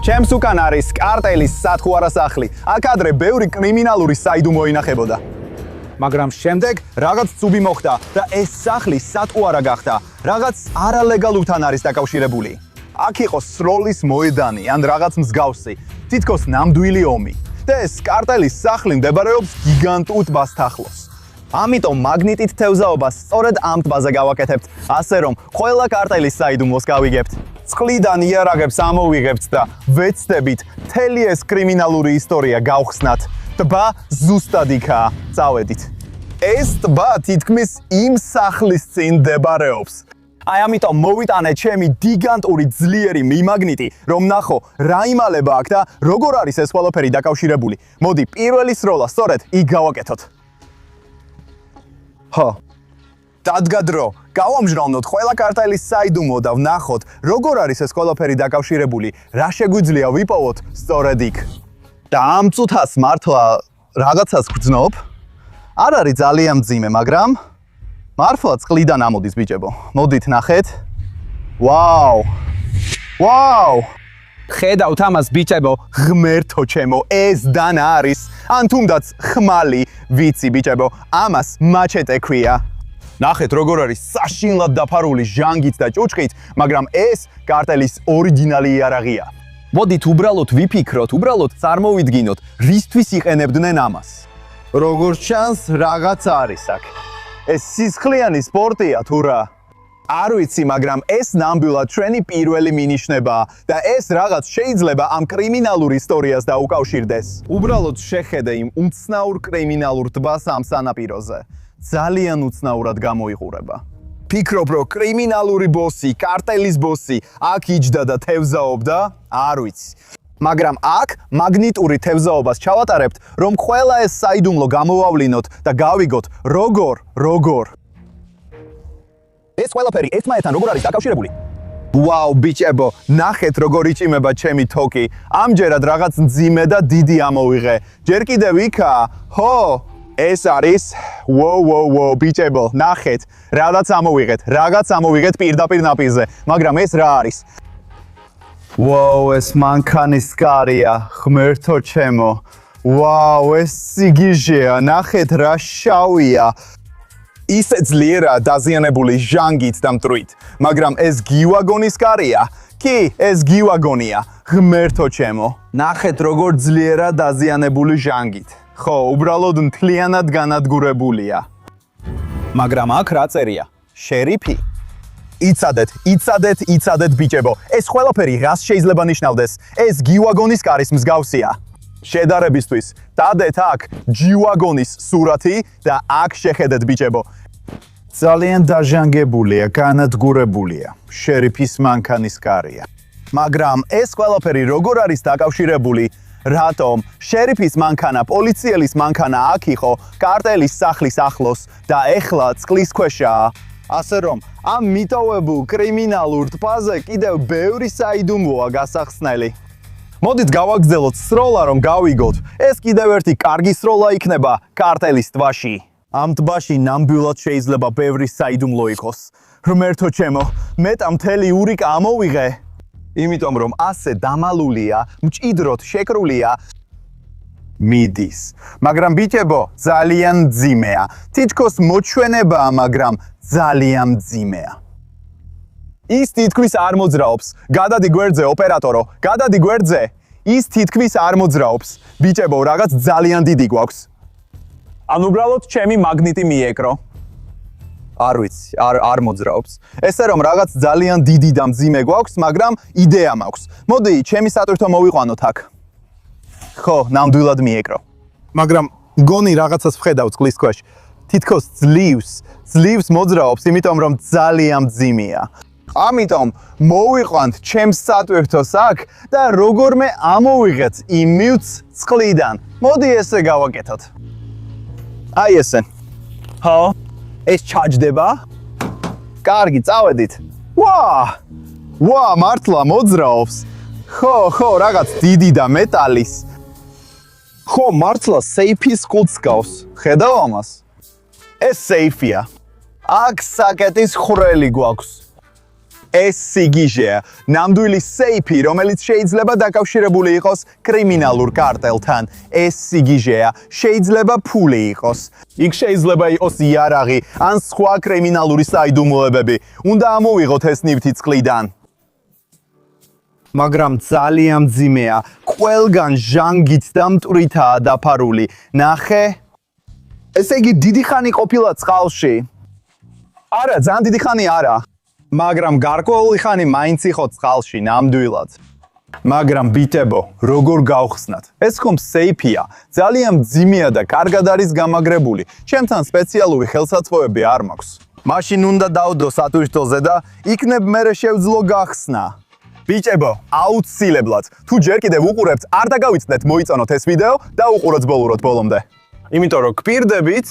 ჩემს უკან არის კარტელის სათხუარა სახლი. აქ ადრე ბევრი კრიმინალური საიდუმლო ინახებოდა. მაგრამ შემდეგ რაღაც ცუდი მოხდა და ეს სახლი სათხუარა გახდა. რაღაც არალეგალურთან არის დაკავშირებული. აქ იყო სროლის მოედანი ან რაღაც მსგავსი, თითქოს ნამდვილი ომი. და ეს კარტელის სახლი მდებარეობს გიგანტურ ტბას ახლოს. ამიტომ მაგნიტით თევზაობას სწორედ ამ ტბაზე გავაკეთებთ, ასე რომ ყველა კარტელის საიდუმლოს გავიგებთ. წყლიდან იარაღებს ამოვიღებთ და ვეცდებით მთელი ეს კრიმინალური ისტორია გავხსნათ. ტბა ზუსტად იქაა, წავედით. ეს ტბა თითქმის იმ სახლის წინ მდებარეობს. აი ამიტომ მოვიტანე ჩემი გიგანტური ძლიერი მიმაგნიტი, რომ ნახო რა იმალება აქ და როგორ არის ეს ყველაფერი დაკავშირებული. მოდი პირველი სროლა სწორედ იქ გავაკეთოთ. ხო. დადგა დრო, გავამჟღავნოთ ყველა კარტელის საიდუმლო და ვნახოთ, როგორ არის ეს ყველაფერი დაკავშირებული, რა შეგვიძლია ვიპოვოთ სწორედ იქ. და ამ წუთას მართლა რაღაცას გრძნობ. არ არის ძალიან მძიმე, მაგრამ მართლა წყლიდან ამოდის ბიჭებო. მოდით ნახეთ. ვაუ! ვაუ! ხედავთ ამას ბიჭებო, ღმერთო ჩემო, ეს დანა არის, ან თუნდაც ხმალი, ვიცი ბიჭებო, ამას მაჩეტე ქვია. ნახეთ როგორ არის საშინლად დაფარული ჟანგით და ჭუჭყით, მაგრამ ეს კარტელის ორიგინალი იარაღია. მოდით უბრალოდ ვიფიქროთ, უბრალოდ წარმოვიდგინოთ, რისთვის იყენებდნენ ამას. როგორც ჩანს, რაღაც არის აქ. ეს სისხლიანი სპორტია თუ რა? არ ვიცი, მაგრამ ეს ნამდვილად ჩვენი პირველი მინიშნებაა და ეს რაღაც შეიძლება ამ კრიმინალურ ისტორიას დაუკავშირდეს. უბრალოდ შეხედე იმ უცნაურ კრიმინალურ ტბას ამ სანაპიროზე. ძალიან უცნაურად გამოიყურება. ფიქრობ, რომ კრიმინალური ბოსი, კარტელის ბოსი აქ იჯდა და თევზაობდა? არ ვიცი. მაგრამ აქ მაგნიტური თევზაობას ჩავატარებთ, რომ ყველა ეს საიდუმლო გამოვავლინოთ და გავიგოთ, როგორ. ეს ყველაფერი ერთმანეთთან როგორ არის დაკავშირებული? ვაუ, ბიჭებო, ნახეთ როგორ იჭიმება ჩემი თოკი. ამჯერად რაღაც მძიმე და დიდი ამოვიღე. ჯერ კიდევ იქაა? ხო, ეს არის. ვოუ, ბიჭებო, ნახეთ, რაღაც ამოვიღეთ პირდაპირ ნაპირზე, მაგრამ ეს რა არის? ვაუ, ეს მანქანის კარია, ღმერთო ჩემო. ვაუ, ეს სიგიჟეა, ნახეთ რა შავია. ისე ძლიერაა დაზიანებული ჟანგით და მტრვით, მაგრამ ეს გივაგონის კარია? კი, ეს გივაგონია, ღმერთო ჩემო. ნახეთ როგორ ძლიერაა დაზიანებული ჟანგით. ხო, უბრალოდ მთლიანად განადგურებულია. მაგრამ აქ რა წერია? შერიფი? იცადეთ ბიჭებო, ეს ყველაფერი რას შეიძლება ნიშნავდეს? ეს გივაგონის კარის მსგავსია. შედარებისთვის, დადეთ აქ ჯივაგონის სურათი და აქ შეხედეთ ბიჭებო. ძალიან დაჟანგებულია, განადგურებულია. შერიფის მანქანის კარია. მაგრამ ეს ყველაფერი როგორ არის დაკავშირებული? რატომ შერიფის მანქანა, პოლიციელის მანქანა აქ იყო კარტელის სახლის ახლოს და ეხლა წყლის ქვეშაა? ასე რომ, ამ მიტოვებულ კრიმინალურ ტბაზე კიდევ ბევრი საიდუმლოა გასახსნელი. მოდით გავაგრძელოთ სროლა, რომ გავიგოთ, ეს კიდევ ერთი კარგი სროლა იქნება კარტელის ტბაში. ამ ტბაში ნამდვილად შეიძლება ბევრი საიდუმლო იყოს. ღმერთო ჩემო, მეტა მთელი ურიკა ამოვიღე. იმიტომ რომ ასე დამალულია, მჭიდროდ შეკრულია. მიდის. მაგრამ ბიჭებო, ძალიან მძიმეა. თითქოს მოჩვენებაა, მაგრამ ძალიან მძიმეა. ის თითქმის არ მოძრაობს. გადადი გვერდზე, ოპერატორო, გადადი გვერდზე. ის თითქმის არ მოძრაობს. ბიჭებო, რაღაც ძალიან დიდი გვაქვს. ან უბრალოდ ჩემი მაგნიტი მიეკრო. არ ვიცი, არ მოძრაობს. ესე რომ რაღაც ძალიან დიდი და მძიმე გვაქვს, მაგრამ იდეა მაქვს. მოდი, ჩემი სატვირთო მოვიყვანოთ აქ. ხო, ნამდვილად მიეკრო. მაგრამ გონი რაღაცას ვხედავ წყლის ქვეშ. თითქოს ძლივს მოძრაობს, იმიტომ რომ ძალიან მძიმეა. ამიტომ მოვიყვანთ ჩემს სატვირთოს აქ და როგორმე ამოვიღეთ იმ მივც წყლიდან. მოდი ესე გავაკეთოთ. აი ესე. ხო, ეს ჩაჯდება? კარგი, წავედით. ვა, მართლა მოძრაობს. ხო, რაღაც დიდი და მეტალის. ხო, მართლა სეიფის კუდს გავს. ხედავ ამას? ეს სეიფია. აქ საკეტის ხვრელი გვაქვს. ეს სიგიჟეა. ნამდვილი სეიფი, რომელიც შეიძლება დაკავშირებული იყოს კრიმინალურ კარტელთან. ეს სიგიჟეა, შეიძლება ფული იყოს. იქ შეიძლება იყოს იარაღი ან სხვა კრიმინალური საიდუმლოებები. უნდა ამოვიღოთ ეს ნივთი წყლიდან. მაგრამ ძალიან მძიმეა. ყველგან ჟანგით და მტვრითაა დაფარული. ნახე. ესე იგი დიდი ხანი ყოფილა წყალში. არა, ძალიან დიდი ხანი არა. მაგრამ გარკვეული ხანი მაინც იყო წყალში ნამდვილად. მაგრამ ბიტებო, როგორ გავხსნათ? ეს ხომ სეიფია, ძალიან მძიმეა და კარგად არის გამაგრებული. ჩემთან სპეციალური ხელსაწყოები არ მაქვს. მაშინ უნდა დავდო სატვირთოზე და იქნებ მერე შევძლო გახსნა. ბიჭებო, აუცილებლად, თუ ჯერ კიდევ უყურებთ, არ დაგავიწყდეთ მოიწონოთ ეს ვიდეო და უყუროთ ბოლურად ბოლომდე. იმიტომ რომ გპირდებით,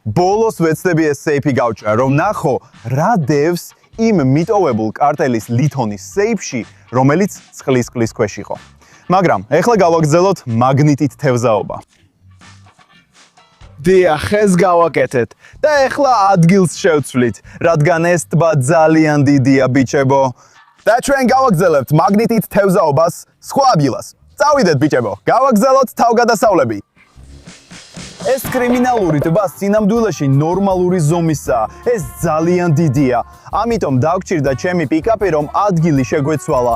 ბოლოს ვეცდები ეს სეიფი გავჭრა, რომ ნახო რა დევს იმ მიტოვებულ კარტელის ლითონის სეიფში, რომელიც წყლის ქვეშ იყო. მაგრამ ეხლა გავაგრძელოთ მაგნიტით თევზაობა. დიახ, ეს გავაკეთეთ და ეხლა ადგილს შევცვლით, რადგან ეს ტბა ძალიან დიდია, ბიჭებო. და ჩვენ გავაგრძელებთ მაგნიტით თევზაობას სხვა ადგილას. წავიდეთ, ბიჭებო, გავაგრძელოთ თავგადასავლები. ეს კრიმინალური ტბა სინამდვილეში ნორმალური ზომისაა. ეს ძალიან დიდია. ამიტომ დაგჭირდა ჩემი პიკაპი, რომ ადგილი შეგვეცვალა.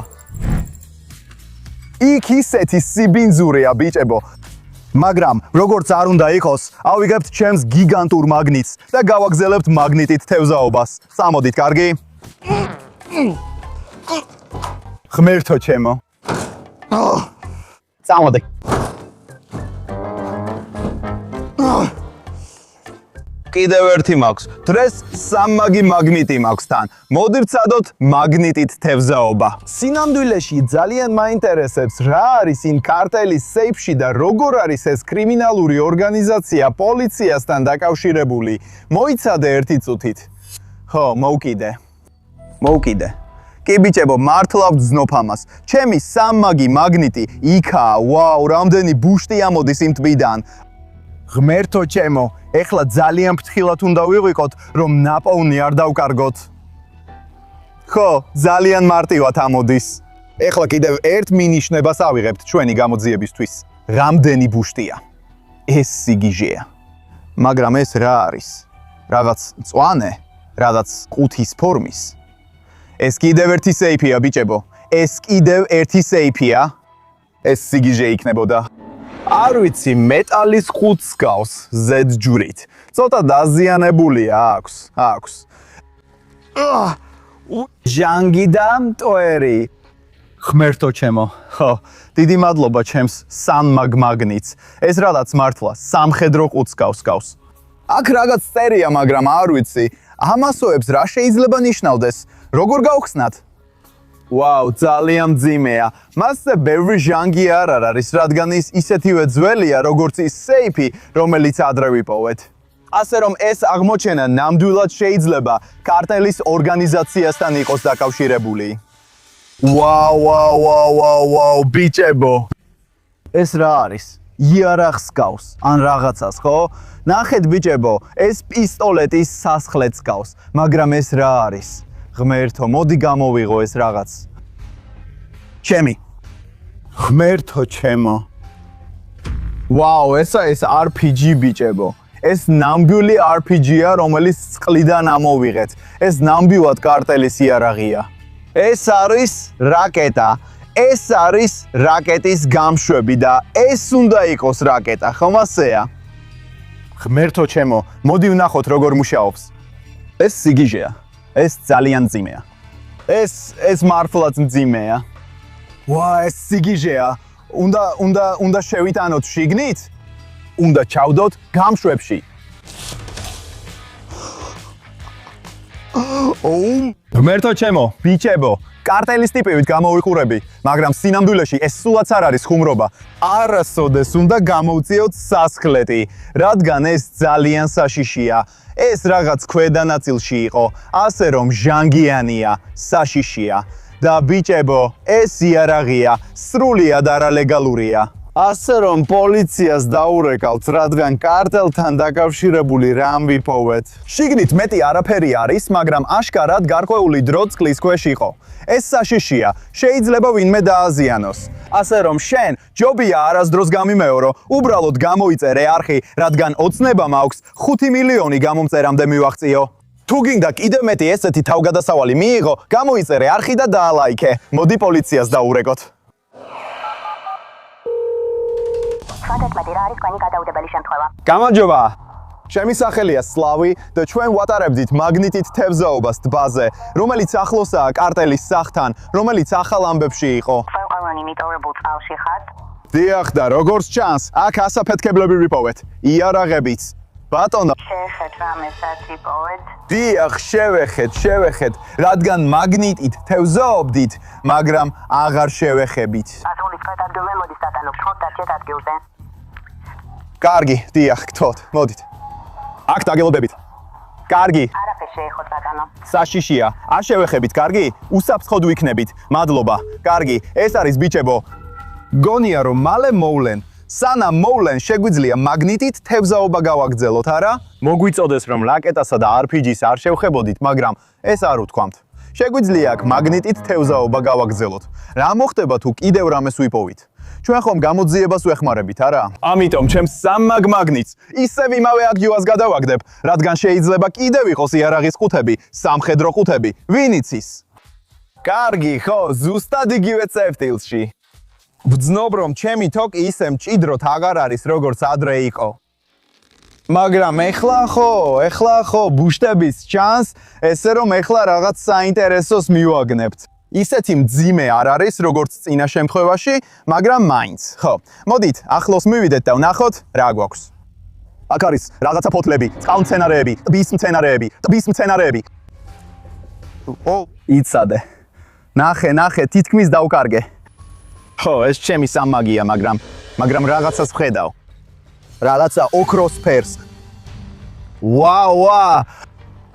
იქ ისეთი სიბინძურია, ბიჭებო. მაგრამ როგორც არ უნდა იყოს, ავიღებთ ჩემს გიგანტურ მაგნიტს და გავაგრძელებთ მაგნიტით თევზაობას. წამოდით, კარგი? ღმერთო ჩემო. წამოდი. კიდევ ერთი მაქვს. დღეს სამმაგი მაგნიტი მაქვს თან. მოდი ვცადოთ მაგნიტით თევზაობა. სინამდვილეში ძალიან მაინტერესებს რა არის იმ კარტელის სეიფში და როგორ არის ეს კრიმინალური ორგანიზაცია პოლიციასთან დაკავშირებული. მოიცადე ერთი წუთით. ხო, მოვკიდე. კი ბიჭებო, მართლა ვძნობ ამას. ჩემი სამმაგი მაგნიტი იქაა. ვაუ, რამდენი ბუშტი ამოდის იმ ტბიდან. ღმერთო ჩემო, ეხლა ძალიან ფრთხილად უნდა ვიყოთ, რომ ნაპოვნი არ დავკარგოთ. ხო, ძალიან მარტივად ამოდის. ეხლა კიდევ ერთ მინიშნებას ავიღებთ ჩვენი გამოძიებისთვის. რამდენი ბუშტია? ეს სიგიჟეა. მაგრამ ეს რა არის? რაღაც მწვანე, რაღაც ყუთის ფორმის. ეს კიდევ ერთი სეიფია, ბიჭებო. ეს კიდევ ერთი სეიფია. ეს სიგიჟე იქნებოდა. არ ვიცი, მეტალის ხუთს გავს ზედ ჯვრით. ცოტა დაზიანებულია აქვს. ჟანგი და მტვერი. ღმერთო ჩემო. ხო, დიდი მადლობა ჩემს სამმაგ მაგნიტს. ეს რაღაც მართლა სამხედრო ყუთს გავს. აქ რაღაც წერია, მაგრამ არ ვიცი. ამასოებს რა შეიძლება ნიშნავდეს? როგორ გავხსნათ? ვაუ, ძალიან მძიმეა. მასზე ბევრი ჟანგი არ არის, რადგან ის ისეთივე ძველია, როგორც ის სეიფი, რომელიც ადრე ვიპოვეთ. ასე რომ ეს აღმოჩენა ნამდვილად შეიძლება კარტელის ორგანიზაციასთან იყოს დაკავშირებული. ვაუ, ბიჭებო. ეს რა არის? იარაღს გავს, ან რაღაცას, ხო? ნახეთ, ბიჭებო, ეს პისტოლეტის სასხლეთს გავს, მაგრამ ეს რა არის? ღმერთო, მოდი გამოვიღო ეს რაღაც. ჩემი. ღმერთო ჩემო. ვაუ, ეს RPG, ბიჭებო. ეს ნამდვილი RPG-ა, რომელიც წყლიდან ამოვიღეთ. ეს ნამდვილად კარტელის იარაღია. ეს არის რაკეტა. ეს არის რაკეტის გამშვები და ეს უნდა იყოს რაკეტა, ხომ ასეა? ღმერთო ჩემო, მოდი ვნახოთ როგორ მუშაობს. ეს სიგიჟეა. ეს ძალიან მძიმეა. ეს მართლაც მძიმეა. ვა, ეს სიგიჟეა. უნდა შევიტანოთ შიგნით? უნდა ჩავდოთ გამშვებში. ღმერთო ჩემო, ბიჭებო, კარტელის ტიპივით გამოვიყურები, მაგრამ სინამდვილეში ეს სულაც არ არის ხუმრობა. არასოდეს უნდა გამოვწიოთ სასხლეტი, რადგან ეს ძალიან საშიშია. ეს რაღაც ქვედანაწილში იყო, ასე რომ ჟანგიანია, საშიშია. და ბიჭებო, ეს იარაღია, სრულიად არალეგალურია. ასე რომ პოლიციას დაურეკავთ, რადგან კარტელთან დაკავშირებული რამ ვიპოვეთ. შიგნით მეტი არაფერი არის, მაგრამ აშკარად გარკვეული დრო წყლის ქვეშ იყო. ეს საშიშია, შეიძლება ვინმე დააზიანოს. ასე რომ შენ ჯობია არასდროს გამიმეორო, უბრალოდ გამოიწერე არხი, რადგან ოცნება მაქვს 5 მილიონი გამომწერამდე მივაღწიო. თუ გინდა კიდევ მეტი ესეთი თავგადასავალი მიიღო, გამოიწერე არხი და დაალაიქე. მოდი პოლიციას დაურეკოთ. ფანტასმატი რა არის თქვენი გადაუდებელი შემთხვევა? გამარჯობა. ჩემი სახელია სლავი და ჩვენ ვატარებდით მაგნიტით თევზაობას ტბაზე, რომელიც ახლოსაა კარტელის სახლთან, რომელიც ახალ ამბებში იყო. ყველყავანი მიტოვებულ წყალში ხართ? დიახ და როგორც ჩანს, აქ ასაფეთქებლები ვიპოვეთ. იარაღებიც. ბატონო, შეხეთ რამესაც იპოვეთ? დიახ, შევეხეთ, რადგან მაგნიტით თევზაობდით, მაგრამ აღარ შევეხებით. ასული გადადგილე მოდის დატანოთ ხოთ და ჩეთ ადგილზე. კარგი, დიახ, გთხოვთ, მოდით. აქ დაგელოდებით. კარგი. არაფერ შეეხოთ ბატონო. საშიშია, არ შევეხებით, კარგი? უსაფრთხოდ ვიქნებით. მადლობა. კარგი, ეს არის ბიჭებო. გონია რომ მალე მოვლენ. სანამ მოვლენ, შეგვიძლია მაგნიტით თევზაობა გავაგრძელოთ, არა? მოგვიწოდეს რომ რაკეტასა და RPG-ს არ შევხებოდით, მაგრამ ეს არ უთქვამთ. შეგვიძლია აქ მაგნიტით თევზაობა გავაგრძელოთ. რა მოხდება თუ კიდევ რამეს ვიპოვით? ჩვენ ხომ გამოძიებას ვეხმარებით, არა? ამიტომ ჩემს სამმაგ მაგნიტს ისევ იმავე აგიوאז გადავაგდებ, რადგან შეიძლება კიდევ იყოს იარაღის ყუთები, სამხედრო ყუთები, ვინ იცის? კარგი, ხო, ზუსტად იგივე წერტილში. ვძნობ რომ ჩემი თოკი ისე მჭიდროდ აღარ არის, როგორც ადრე იყო. მაგრამ ეხლა ხო, ბუშტების ჩანს, ესე რომ ეხლა რაღაც საინტერესოს მივაგნებთ. ისეთი მძიმე არ არის, როგორც წინა შემთხვევაში, მაგრამ მაინც. ხო, მოდით, ახლოს მივიდეთ და ვნახოთ, რა გვაქვს. აქ არის რაღაცა ფოთლები, წყალმცენარეები, ტბის მცენარეები. იცადე. ნახე, თითქმის დავკარგე. ხო, ეს ჩემი სამაგია, მაგრამ რაღაცას ვხედავ. რაღაცა ოქროს ფერს.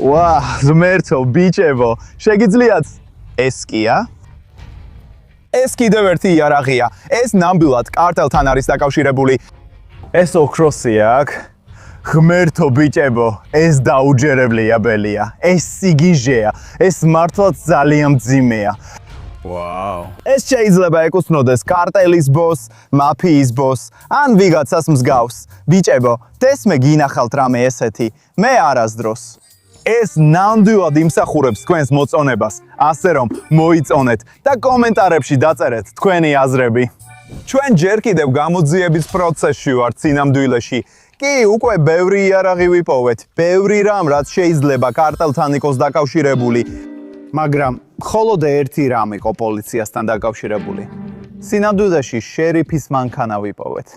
ვა, ზმერთო, ბიჭებო, შეგიძლიათ ეს კია? ეს კიდევ ერთი იარაღია. ეს ნამდვილად კარტელთან არის დაკავშირებული. ეს ოქროსია აქ. ღმერთო ბიჭებო, ეს დაუჯერებლიაბელია. ეს სიგიჟეა. ეს მართლაც ძალიან მძიმეა. ვაუ. ეს შეიძლება ეკუთვნოდეს კარტელის ბოსს, მაფიის ბოსს, ან ვიღაცას მსგავს. ბიჭებო, დესმე გინახავთ რამე ესეთი. მე არასდროს. ეს ნამდვილად იმსახურებს თქვენს მოწონებას, ასე რომ მოიწონეთ და კომენტარებში დაწერეთ თქვენი აზრები. ჩვენ ჯერ კიდევ გამოძიების პროცესში ვართ სინამდვილეში. კი, უკვე ბევრი იარაღი ვიპოვეთ, ბევრი რამ, რაც შეიძლება კარტელთან იყოს დაკავშირებული. მაგრამ მხოლოდ ერთი რამ იყო პოლიციასთან დაკავშირებული. სინამდვილეში შერიფის მანქანა ვიპოვეთ.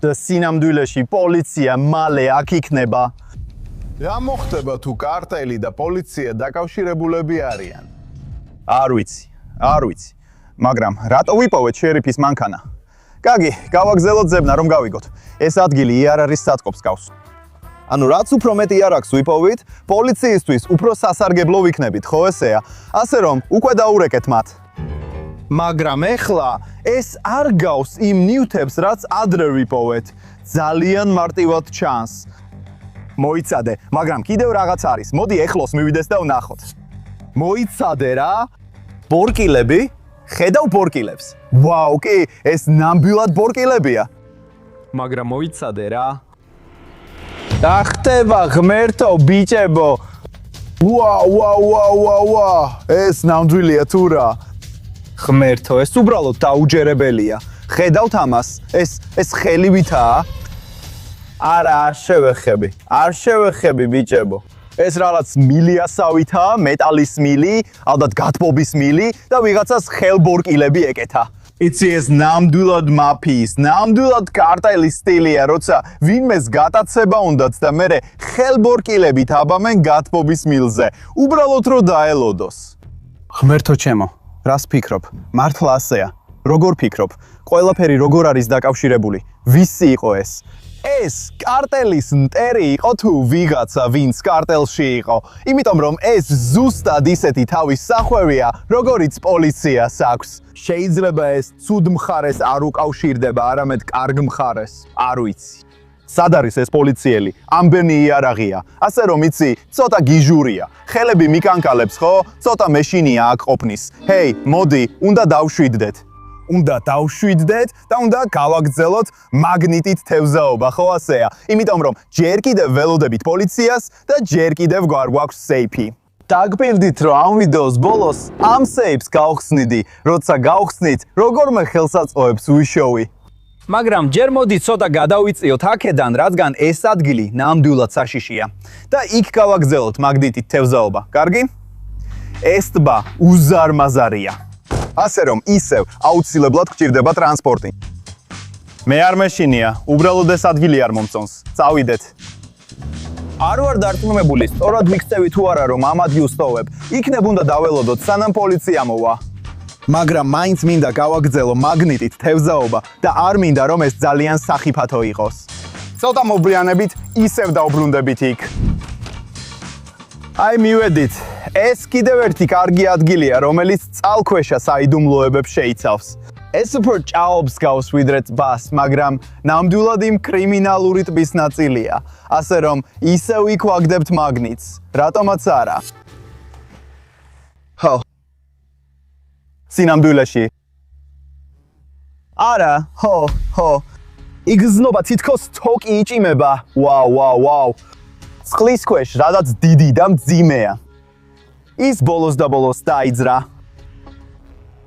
და სინამდვილეში პოლიცია მალე აქ იქნება. რა მოხდება თუ კარტელი და პოლიცია დაკავშირებულები არიან? არ ვიცი. მაგრამ რატო ვიპოვეთ შერიფის მანქანა? კარგი, გავაგზავნოთ ზებნა რომ გავიგოთ. ეს ადგილი იარაღის სათყოფს გავს. ანუ რაც უფრო მეტი იარაღს ვიპოვით, პოლიციისთვის უფრო სასარგებლო ვიქნებით, ხო ესეა? ასე რომ, უკვე დაურეკეთ მათ. მაგრამ ეხლა ეს არ გავს იმ ნივთებს, რაც ადრე ვიპოვეთ. ძალიან მარტივად ჩანს. მოიცადე, მაგრამ კიდევ რაღაც არის. მოდი ეხლოს მივიდეს და ვნახოთ. მოიცადე რა? ბორკილები? ხედავ ბორკილებს. ვაუ, კი, ეს ნამდვილად ბორკილებია. მაგრამ მოიცადე რა? და ხტება ღმერთო ბიჭებო. ვა, ეს ნამდვილია თუ რა? ღმერთო, ეს უბრალოდ დაუჯერებელია. ხედავთ ამას? ეს ხელივითაა? არა, არ შევეხები ბიჭებო. ეს რაღაც მილიასავითაა, მეტალის მილი, ალბათ გათბობის მილი და ვიღაცას ხელბორკილები ეკეთა. იცი ეს ნამდვილად მაფიის, ნამდვილად კარტელის სტილია, როცა ვინმეს გატაცება უნდათ და მერე ხელბორკილებით აბამენ გათბობის მილზე. უბრალოდ რო დაელოდოს. ღმერთო ჩემო, რას ფიქრობ? მართლა ასეა. როგორ ფიქრობ? ყველაფერი როგორ არის დაკავშირებული? ვისი იყო ეს? ეს კარტელის მტერი იყო თუ ვიღაცა, ვინც კარტელში იყო. იმიტომ რომ ეს ზუსტად ისეთი თავის სახვევია, როგორიც პოლიციას აქვს. შეიძლება ეს ცუდ მხარეს არ უკავშირდება, არამედ კარგ მხარეს. არ ვიცი. სად არის ეს პოლიციელი? ამბენი იარაღია. ასე რომ იცი, ცოტა გიჟურია. ხელები მიკანკალებს, ხო? ცოტა მეშინია აქ ყოფნის. ჰეი, მოდი, უნდა დავშვიდდეთ. უნდა დავშვიდდეთ და უნდა გავაგრძელოთ მაგნიტით თევზაობა, ხო ასეა? იმიტომ რომ ჯერ კიდევ ველოდებით პოლიციას და ჯერ კიდევ გვაქვს სეიფი. დაგპირდით, რომ ამ ვიდეოს ბოლოს ამ სეიფს გავხსნიდი, როცა გავხსნით, როგორმე ხელსაწყოებს ვიშოვი. მაგრამ ჯერ მოდი ცოტა გადავიწიოთ აქედან, რადგან ეს ადგილი ნამდვილად საშიშია და იქ გავაგრძელოთ მაგნიტით თევზაობა. კარგი? ეს ტბა უზარმაზარია. ასე რომ ისევ აუცილებლად გჭირდება ტრანსპორტი. მე არ მეშინია, უბრალოდ ეს ადგილი არ მომწონს. წავიდეთ. არ ვარ დარწმუნებული, სწორად მიქცევი თუ არა რომ ამ ადგილს ვსტოვებ. იქნებ უნდა დაველოდოთ, სანამ პოლიცია მოვა. მაგრამ მაინც მინდა გავაგრძელო მაგნიტით თევზაობა და არ მინდა რომ ეს ძალიან სახიფათო იყოს. ცოტა მობრიანებით ისევ დავბრუნდებით იქ. აი მივედით. ეს კიდევ ერთი კარგი ადგილია, რომელიც წყალქვეშა საიდუმლოებებს შეიცავს. ეს უფრო ჭაობს გავს ვიდრე ტბას, მაგრამ ნამდვილად იმ კრიმინალური ტბის ნაწილია. ასე რომ ისევ იქ ვაგდებთ მაგნიტს. რატომაც არა. ხო. სინამდვილეში. არა, ხო. იგზნობა თითქოს თოკი იჭიმება. ვაუ. წყლის ქვეშ რადაც დიდი და მძიმეა. ის ბოლოს და ბოლოს დაიძრა.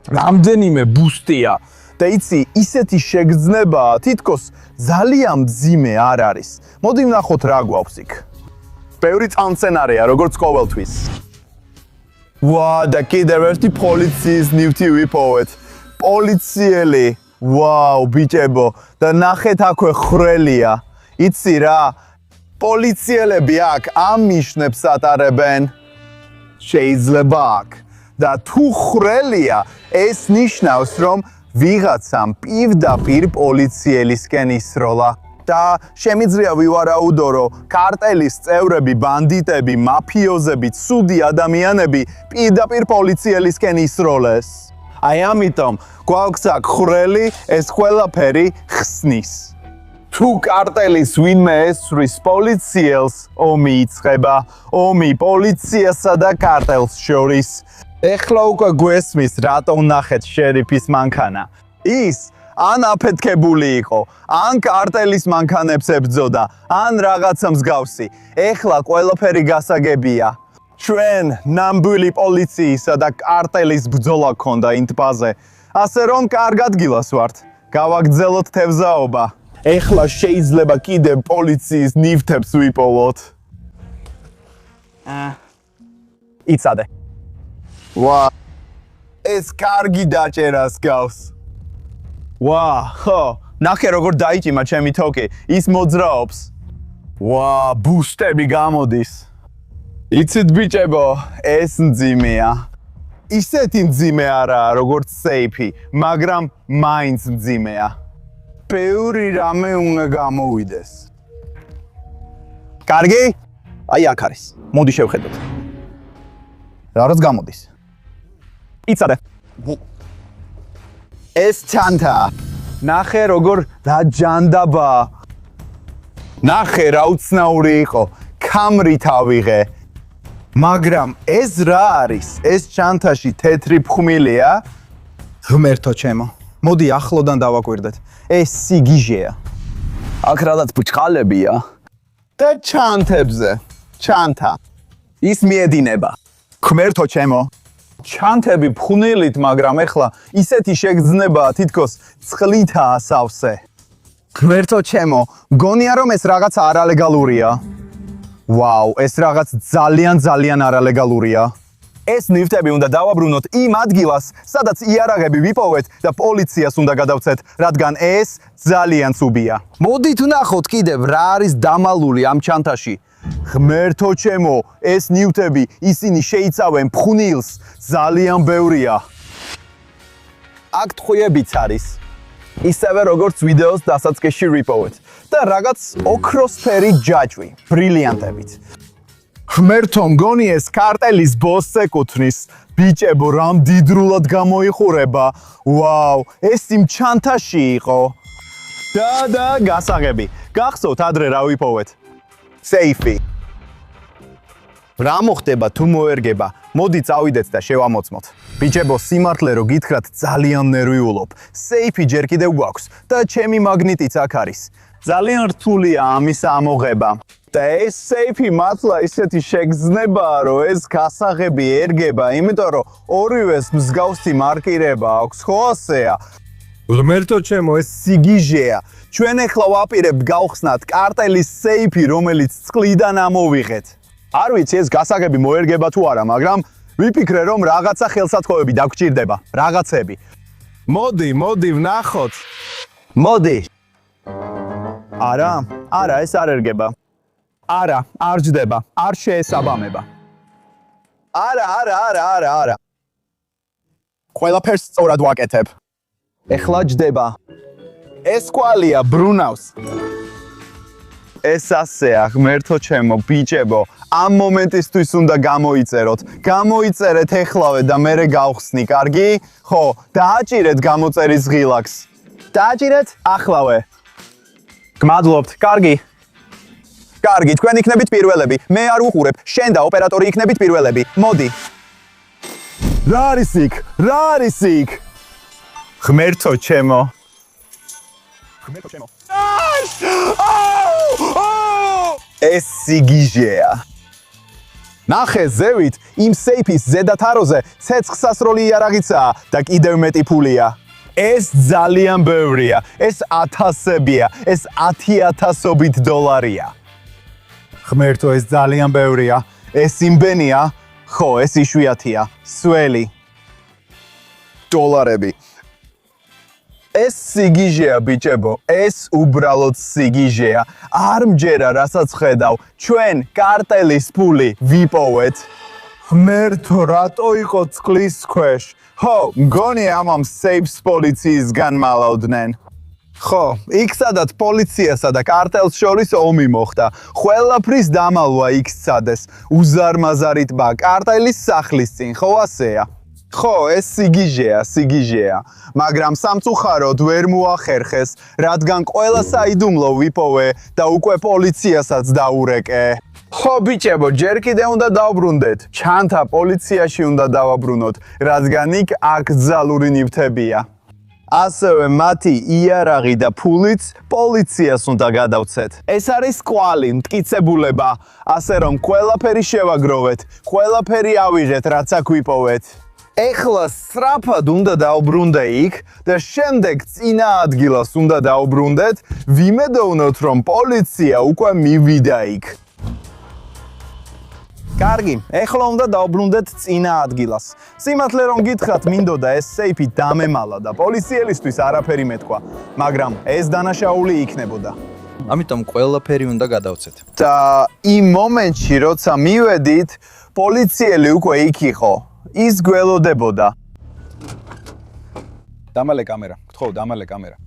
რამდენიმე ბუსტია და იცი, ისეთი შეგრძნებაა, თითქოს ძალიან მძიმე არ არის. მოდი ვნახოთ რა გვაქვს იქ. ბევრი წყალმცენარეა, როგორც ყოველთვის. და კიდევ ერთი პოლიციის ნივთი ვიპოვეთ. პოლიციელი. ვაუ, ბიჭებო, და ნახეთ აქვე ხრელია. იცი რა? პოლიციელები აქ ამ ნიშნებს ატარებენ. შეიძლება აქ. და თუ ხრელია, ეს ნიშნავს, რომ ვიღაცამ პირდაპირ პოლიციელისკენ ისროლა. და შემიძლია ვივარაუდო, რომ კარტელის წევრები, ბანდიტები, მაფიოზები, ცუდი ადამიანები პირდაპირ პოლიციელისკენ ისროლეს. აი ამიტომ გვაქვს აქ ხრელი, ეს ყველაფერი ხსნის. თუ კარტელის ვინმე ესვრის პოლიციელს, ომი იწყება, ომი პოლიციასა და კარტელს შორის. ეხლა უკვე გვესმის, რატო ვნახეთ შერიფის მანქანა. ის ან აფეთქებული იყო, ან კარტელის მანქანებს ებრძოდა, ან რაღაცა მსგავსი. ეხლა ყველაფერი გასაგებია. ჩვენ ნამდვილი პოლიციისა და კარტელის ბრძოლა გქონდა იმ ტბაზე. ასე რომ კარგ ადგილას ვართ. გავაგრძელოთ თევზაობა. ეხლა შეიძლება კიდევ პოლიციის ნივთებს ვიპოვოთ. იცადე. ეს კარგი დაჭერას გავს. ხო, ნახე როგორ დაიჭიმა ჩემი თოკი, ის მოძრაობს. ბუსტები გამოდის. იცით ბიჭებო, ეს მძიმეა. ისეთი მძიმე არაა, როგორც სეიფი, მაგრამ მაინც მძიმეა. ბევრი რამე უნდა გამოვიდეს. კარგი? აი აქ არის. მოდი შევხედოთ. რაც გამოდის. იცადე. ეს ჩანთა. ნახე როგორ დაჯანდაბა. ნახე რა უცნაური იყო. კამრით ავიღე. მაგრამ ეს რა არის? ეს ჩანთაში თეთრი ფხმილია? ღმერთო ჩემო. მოდი ახლოდან დავაკვირდეთ. ეს სიგიჟეა. აქ რაღაც ბუჩქალებია და ჩანთებზე. ჩანთა. ის მიედინება. ღმერთო ჩემო. ჩანთები ფხვნილით, მაგრამ ეხლა ისეთი შეგრძნებაა, თითქოს წყლითაა სავსე. ღმერთო ჩემო, მგონია რომ ეს რაღაც არალეგალურია. ეს რაღაც ძალიან არალეგალურია. ეს ნივთები უნდა დავაბრუნოთ იმ ადგილას, სადაც იარაღები ვიპოვეთ და პოლიციას უნდა გადავცეთ, რადგან ეს ძალიან ცუდია. მოდით ვნახოთ კიდევ რა არის დამალული ამ ჩანთაში. ღმერთო ჩემო, ეს ნივთები, ისინი შეიცავენ ფხვნილს, ძალიან ბევრია. აქ ტყვიებიც არის. ისევე როგორც ვიდეოს დასაწყისში ვიპოვეთ. და რაღაც ოქროსფერი ჯაჭვი, ბრილიანტებით. ღმერთო, მგონი ეს კარტელის ბოსს ეკუთვნის. ბიჭებო, რამ დიდრულად გამოიხურება. ვაუ, ეს იმ ჩანთაში იყო. და გასაღები. გახსოვთ ადრე რა ვიპოვეთ? სეიფი. რა მოხდება თუ მოერგება? მოდი წავიდეთ და შევამოწმოთ. ბიჭებო, სიმართლე რო გითხრათ, ძალიან ნერვიულობ. სეიფი ჯერ კიდევ გვაქვს და ჩემი მაგნიტიც აქ არის. ძალიან რთულია ამის ამოღება. და ეს სეიფი მართლა ისეთი შეგრძნებაა, რომ ეს გასაღები ერგება, იმიტომ რომ ორივეს მსგავსი მარკირება აქვს, ხო ასეა? ღმერთო ჩემო, ეს სიგიჟეა. ჩვენ ახლა ვაპირებთ გავხსნათ კარტელის სეიფი, რომელიც წყლიდან ამოვიღეთ. არ ვიცი ეს გასაღები მოერგება თუ არა, მაგრამ ვიფიქრე რომ რაღაცა ხელსაწყოები დაგჭირდება, რაღაცები. მოდი ვნახოთ. მოდი. არა, ეს არ ერგება. არა, არ ჯდება, არ შეესაბამება. არა. ყველაფერს სწორად ვაკეთებ. ეხლა ჯდება. ეს კვალია ბრუნავს. ეს ასეა, ღმერთო ჩემო, ბიჭებო, ამ მომენტისთვის უნდა გამოიწეროთ. გამოიწერეთ ეხლავე და მერე გავხსნი, კარგი? ხო, დააჭირეთ გამოწერის ღილაკს. დააჭირეთ ახლავე. გმადლობთ, კარგი. კარგი, თქვენ იქნებით პირველები. მე არ ვუყურებ. შენ და ოპერატორი იქნებით პირველები. მოდი. რა არის იქ? ღმერთო ჩემო. ეს სიგიჟეა. ნახე ზევით, იმ სეიფის ზედათაროზე ცეცხლსასროლი იარაღიცაა და კიდევ მეტი ფულია. ეს ძალიან ბევრია. ეს ათასებია. ეს 10,000-ობით დოლარია. ღმერთო, ეს ძალიან ბევრია. ეს იმბენია? ხო, ეს იშვიათია. სველი. დოლარები. ეს სიგიჟეა, ბიჭებო, ეს უბრალოდ სიგიჟეა. არ მჯერა, რასაც ხედავ, ჩვენ კარტელის ფული ვიპოვეთ. ღმერთო, რატო იყო წყლის ქვეშ? ხო, მგონი ამამ სეიფს პოლიციისგან მალავდნენ. ხო, იქ სადაც პოლიციასა და კარტელს შორის ომი მოხდა. ყველაფრის დამალვა იქ სცადეს. უზარმაზარი ტბა კარტელის სახლის წინ, ხო ასეა? ხო, ეს სიგიჟეა, მაგრამ სამწუხაროდ ვერ მოახერხეს, რადგან ყველა საიდუმლო ვიპოვე და უკვე პოლიციასაც დაურეკე. ხო, ბიჭებო, ჯერ კიდევ უნდა დავბრუნდეთ. ჩანთა პოლიციაში უნდა დავაბრუნოთ, რადგან იქ აკრძალული ნივთებია. ასევე მათი იარაღი და ფულიც პოლიციას უნდა გადავცეთ. ეს არის კვალი, მტკიცებულება, ასე რომ ყველაფერი შევაგროვეთ, ყველაფერი ავიღეთ, რაც აქ ვიპოვეთ. ეხლა სწრაფად უნდა დავბრუნდე იქ და შემდეგ წინა ადგილას უნდა დავბრუნდეთ, ვიმედოვნოთ, რომ პოლიცია უკვე მივიდა იქ. კარგი, ეხლა უნდა დავბრუნდეთ წინა ადგილას. სიმართლე რომ გითხრათ, მინდოდა ეს სეიფი დამემალა და პოლიციელისთვის არაფერი მეთქვა, მაგრამ ეს დანაშაული იქნებოდა. ამიტომ ყველაფერი უნდა გადავცეთ. და იმ მომენტში, როცა მივედით, პოლიციელი უკვე იქ იყო. ის გველოდებოდა. დამალე კამერა, გთხოვ, დამალე კამერა.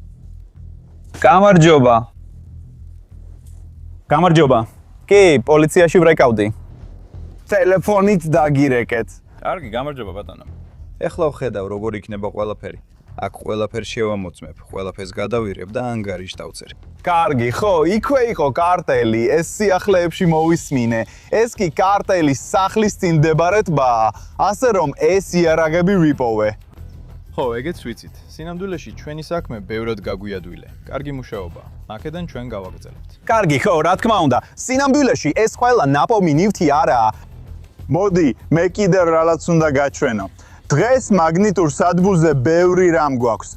გამარჯობა. კი, პოლიციაში ვრეკავდი. ტელეფონით დაგირეკეთ. კარგი, გამარჯობა ბატონო. ეხლა ვხედავ როგორ იქნება ყველაფერი. აქ ყველაფერს შევამოწმებ, ყველაფერს გადავირებ და ანგარიშს დავწერ. კარგი, ხო, იქვე იყო კარტელი, ეს სიახლეებში მოვისმინე. ეს კი კარტელის სახლის წინ მდებარე ტბაა, ასე რომ ეს იარაღები ვიპოვე. ხო, ეგეც ვიცით. სინამდვილეში ჩვენი საქმე ბევრად გაგვიადვილე. კარგი მუშაობა. აქედან ჩვენ გავაგრძელებთ. კარგი, ხო, რა თქმა უნდა. სინამდვილეში ეს ყველა ნაპოვნი ნივთი არაა. მოდი, მე კიდევ რაღაც უნდა გაჩვენო. დღეს მაგნიტურ სადგურზე ბევრი რამ გვაქვს.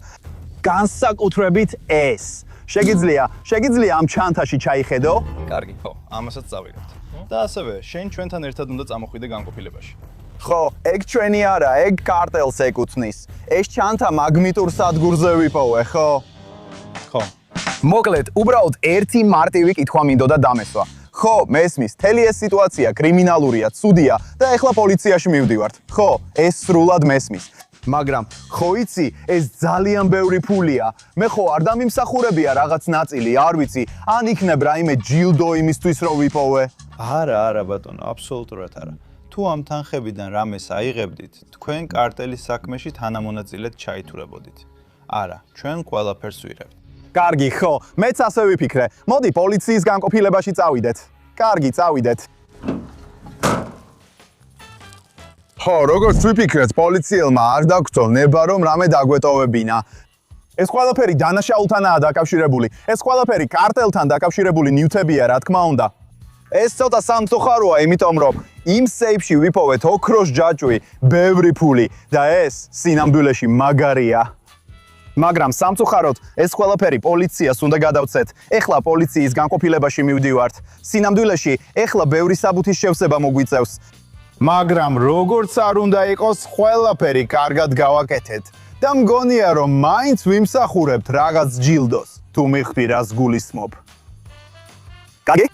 განსაკუთრებით ეს. შეგიძლია ამ ჩანთაში ჩაიხედო? კარგი, ხო, ამასაც წავიღებთ. და ასევე, შენ ჩვენთან ერთად უნდა წამოხვიდე განყოფილებაში. ხო, ეგ ჩვენი არა, ეგ კარტელს ეკუთვნის. ეს ჩანთა მაგნიტურ სადგურზე ვიპოვე, ხო? ხო. მოკლედ, უბრალოდ ერთი მარტივი კითხვა მინდოდა დამესვა. ხო, მესმის, თელი ეს სიტუაცია კრიმინალურია, ცუდია და ეხლა პოლიციაში მივდივართ. ხო, ეს სრულად მესმის. მაგრამ ხო იცი, ეს ძალიან ბევრი ფულია. მე ხო არ დამიმსახურებია რაღაც ნაწილი, არ ვიცი, ან იქნებ რაიმე ჯილდო იმისთვის რომ ვიპოვე. არა ბატონო, აბსოლუტურად არა. თუ ამ თანხებიდან რამეს აიღებდით, თქვენ კარტელის საქმეში თანამონაწილედ ჩაითულებოდით. არა, ჩვენ ყველაფერს ვიღებთ. კარგი, ხო, მეც ასე ვიფიქრე. მოდი პოლიციის განყოფილებაში წავიდეთ. კარგი, წავიდეთ. ხო, როგორც ვიფიქრეთ, პოლიციელმა არ დაგწო ნება რომ რამე დაგვეტოვებინა. ეს ყველაფერი დანაშაულთანაა დაკავშირებული. ეს ყველაფერი კარტელთან დაკავშირებული ნივთებია, რა თქმა უნდა. ეს ცოტა სამწუხაროა, იმიტომ რომ იმ სეიფში ვიპოვეთ ოქროს ჯაჭვი, ბევრი ფული და ეს სინამდვილეში მაგარია. მაგრამ სამწუხაროდ, ეს ყველაფერი პოლიციას უნდა გადავცეთ. ეხლა პოლიციის განყოფილებაში მივდივართ. სინამდვილეში, ეხლა ბევრი საბუთის შევსება მოგვიწევს. მაგრამ როგორც არ უნდა იყოს, ყველაფერი კარგად გავაკეთეთ. და მგონია, რომ მაინც ვიმსახურებთ რაღაც ჯილდოს, თუ მიხდი რას გულისხმობ. კარგი?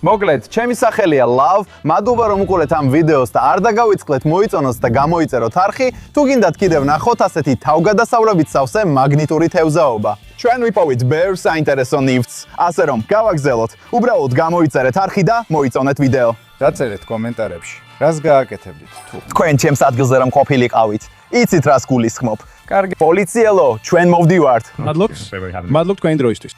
მოკლედ, ჩემი სახელია Love, მადლობა რომ უყურეთ ამ ვიდეოს და არ დაგავიწყდეთ მოიწონოს და გამოიწეროთ არხი, თუ გინდათ კიდევ ნახოთ ასეთი თავგადასავლებით სავსე მაგნიტური თევზაობა. ჩვენ ვიპოვით ბევრ საინტერესო ნივთს, ასე რომ გავაგზავნოთ, უბრალოდ გამოიწერეთ არხი და მოიწონეთ ვიდეო. დაწერეთ კომენტარებში, რას გააკეთებდით თუ. თქვენ ჩემს ადგილზე რომ ყოფილიყავით, იცით რას გულისხმობ. კარგი. პოლიციელო, ჩვენ მოვდივართ. მადლობთ თქვენი დროისთვის.